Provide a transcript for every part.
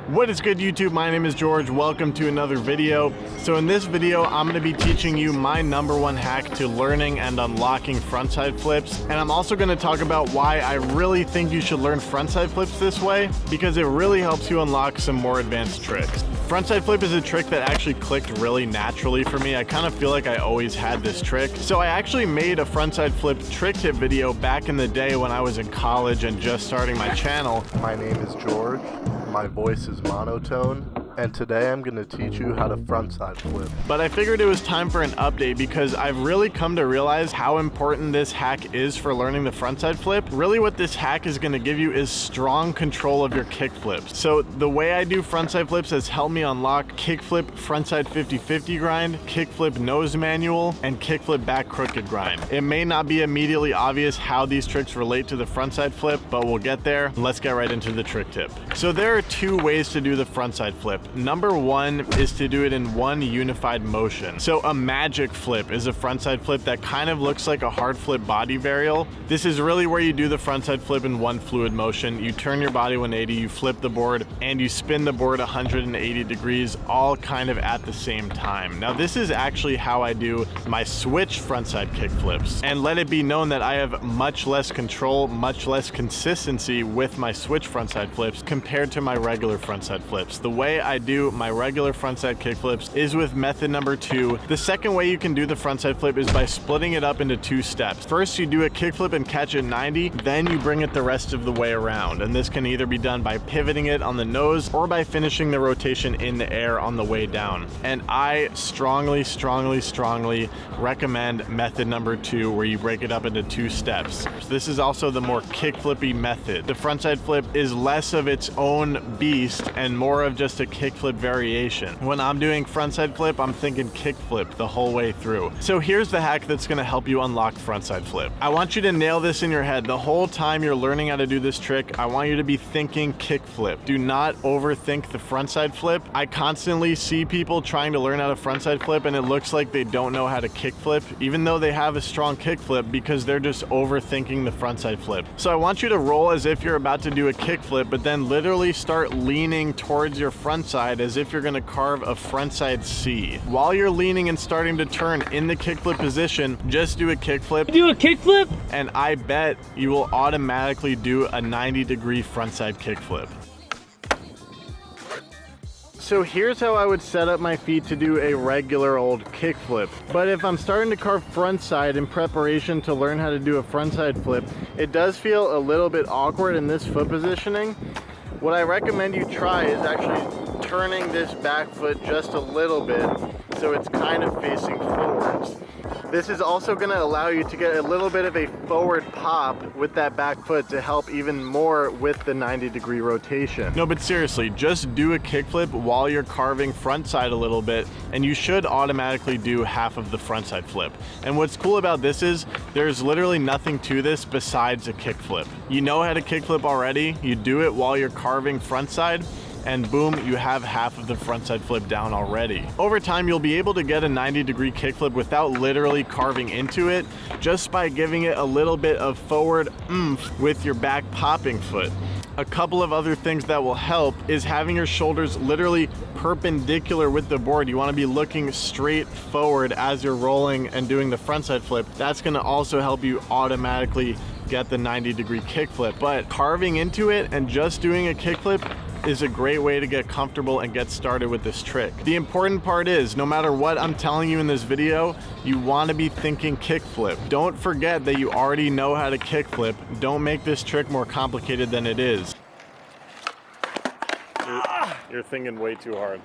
What is good, YouTube? My name is George. Welcome to another video. So in this video, I'm going to be teaching you my #1 hack to learning and unlocking frontside flips. And I'm also going to talk about why I really think you should learn frontside flips this way, because it really helps you unlock some more advanced tricks. Frontside flip is a trick that actually clicked really naturally for me. I kind of feel like I always had this trick. So I actually made a frontside flip trick tip video back in the day when I was in college and just starting my channel. My name is George. My voice is monotone, and today I'm going to teach you how to frontside flip. But I figured it was time for an update because I've really come to realize how important this hack is for learning the frontside flip. Really what this hack is going to give you is strong control of your kick flips. So the way I do frontside flips has helped me unlock kickflip frontside 50-50 grind, kickflip nose manual, and kickflip back crooked grind. It may not be immediately obvious how these tricks relate to the frontside flip, but we'll get there. Let's get right into the trick tip. So there are two ways to do the frontside flip. #1 is to do it in one unified motion. So a magic flip is a frontside flip that kind of looks like a hard flip body varial. This is really where you do the frontside flip in one fluid motion. You turn your body 180, you flip the board, and you spin the board 180 degrees, all kind of at the same time. Now this is actually how I do my switch frontside kick flips. And let it be known that I have much less control, much less consistency with my switch frontside flips compared to my regular frontside flips. The way I do my regular frontside kick flips is with method #2. The second way you can do the frontside flip is by splitting it up into 2 steps. First, you do a kick flip and catch it 90, then you bring it the rest of the way around. And this can either be done by pivoting it on the nose or by finishing the rotation in the air on the way down. And I strongly recommend method #2, where you break it up into 2 steps. This is also the more kick flippy method. The frontside flip is less of its own beast and more of just a kickflip variation. When I'm doing frontside flip, I'm thinking kickflip the whole way through. So here's the hack that's gonna help you unlock frontside flip. I want you to nail this in your head. The whole time you're learning how to do this trick, I want you to be thinking kickflip. Do not overthink the frontside flip. I constantly see people trying to learn how to frontside flip and it looks like they don't know how to kickflip, even though they have a strong kickflip, because they're just overthinking the frontside flip. So I want you to roll as if you're about to do a kickflip, but then literally start leaning towards your front side as if you're gonna carve a frontside C. While you're leaning and starting to turn in the kickflip position, just do a kickflip. Do a kickflip? And I bet you will automatically do a 90-degree frontside kickflip. So here's how I would set up my feet to do a regular old kickflip. But if I'm starting to carve frontside in preparation to learn how to do a frontside flip, it does feel a little bit awkward in this foot positioning. What I recommend you try is actually turning this back foot just a little bit so it's kind of facing forwards. This is also going to allow you to get a little bit of a forward pop with that back foot to help even more with the 90-degree rotation. No, but seriously, just do a kickflip while you're carving frontside a little bit, and you should automatically do half of the frontside flip. And what's cool about this is there's literally nothing to this besides a kickflip. You know how to kickflip already, you do it while you're carving frontside, and boom, you have half of the frontside flip down already. Over time, you'll be able to get a 90-degree kickflip without literally carving into it, just by giving it a little bit of forward oomph with your back popping foot. A couple of other things that will help is having your shoulders literally perpendicular with the board. You want to be looking straight forward as you're rolling and doing the frontside flip. That's going to also help you automatically get the 90-degree kickflip. But carving into it and just doing a kickflip is a great way to get comfortable and get started with this trick. The important part is, no matter what I'm telling you in this video, you want to be thinking kickflip. Don't forget that you already know how to kickflip. Don't make this trick more complicated than it is. You're thinking way too hard.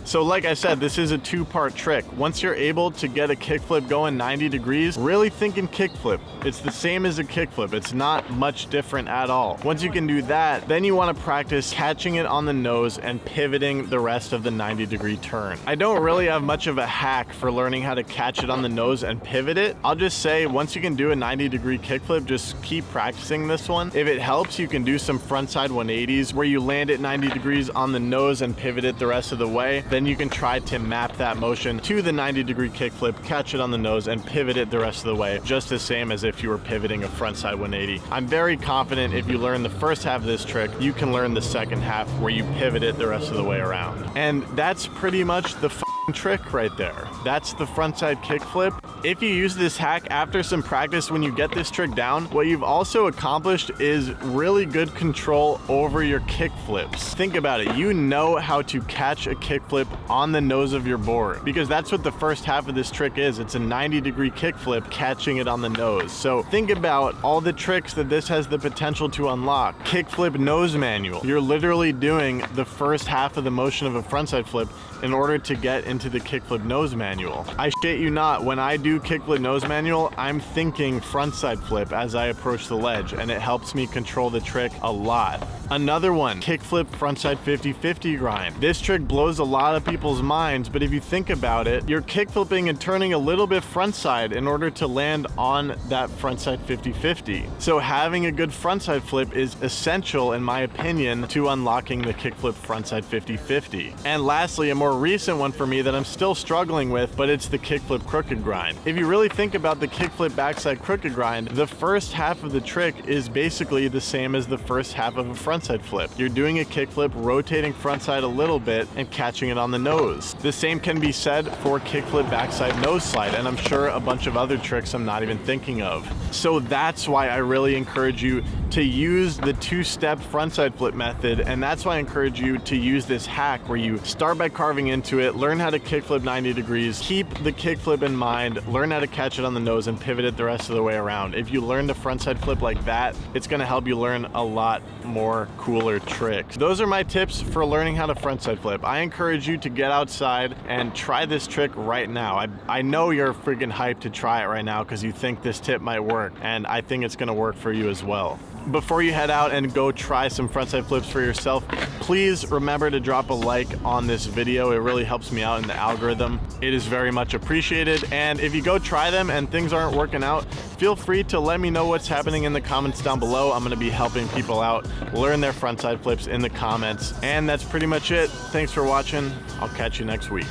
So like I said, this is a 2-part trick. Once you're able to get a kickflip going 90 degrees, really thinking kickflip. It's the same as a kickflip. It's not much different at all. Once you can do that, then you want to practice catching it on the nose and pivoting the rest of the 90-degree turn. I don't really have much of a hack for learning how to catch it on the nose and pivot it. I'll just say once you can do a 90-degree kickflip, just keep practicing this one. If it helps, you can do some frontside 180s where you land at 90 degrees on the nose and pivot it the rest of the way. Then then you can try to map that motion to the 90-degree kickflip, catch it on the nose, and pivot it the rest of the way, just the same as if you were pivoting a frontside 180. I'm very confident if you learn the first half of this trick, you can learn the second half where you pivot it the rest of the way around. And that's pretty much the trick right there. That's the frontside kickflip. If you use this hack after some practice, when you get this trick down, what you've also accomplished is really good control over your kickflips. Think about it. You know how to catch a kickflip on the nose of your board, because that's what the first half of this trick is. It's a 90-degree kickflip catching it on the nose. So think about all the tricks that this has the potential to unlock. Kickflip nose manual. You're literally doing the first half of the motion of a frontside flip in order to get into the kickflip nose manual. I shit you not, when I do kickflip nose manual, I'm thinking frontside flip as I approach the ledge, and it helps me control the trick a lot. Another one, kickflip frontside 50-50 grind. This trick blows a lot of people's minds, but if you think about it, you're kickflipping and turning a little bit frontside in order to land on that frontside 50-50. So having a good frontside flip is essential, in my opinion, to unlocking the kickflip frontside 50-50. And lastly, a more recent one for me that I'm still struggling with, but it's the kickflip crooked grind. If you really think about the kickflip backside crooked grind, the first half of the trick is basically the same as the first half of a frontside flip. You're doing a kickflip, rotating frontside a little bit, and catching it on the nose. The same can be said for kickflip backside nose slide, and I'm sure a bunch of other tricks I'm not even thinking of. So that's why I really encourage you to use the two-step frontside flip method, and that's why I encourage you to use this hack where you start by carving into it, learn how to kickflip 90 degrees, keep the kickflip in mind, learn how to catch it on the nose, and pivot it the rest of the way around. If you learn to frontside flip like that, it's going to help you learn a lot more cooler tricks. Those are my tips for learning how to frontside flip. I encourage you to get outside and try this trick right now. I know you're freaking hyped to try it right now because you think this tip might work, and I think it's going to work for you as well. Before you head out and go try some frontside flips for yourself, please remember to drop a like on this video. It really helps me out in the algorithm. It is very much appreciated. And if you go try them and things aren't working out, feel free to let me know what's happening in the comments down below. I'm going to be helping people out learn their frontside flips in the comments. And that's pretty much it. Thanks for watching. I'll catch you next week.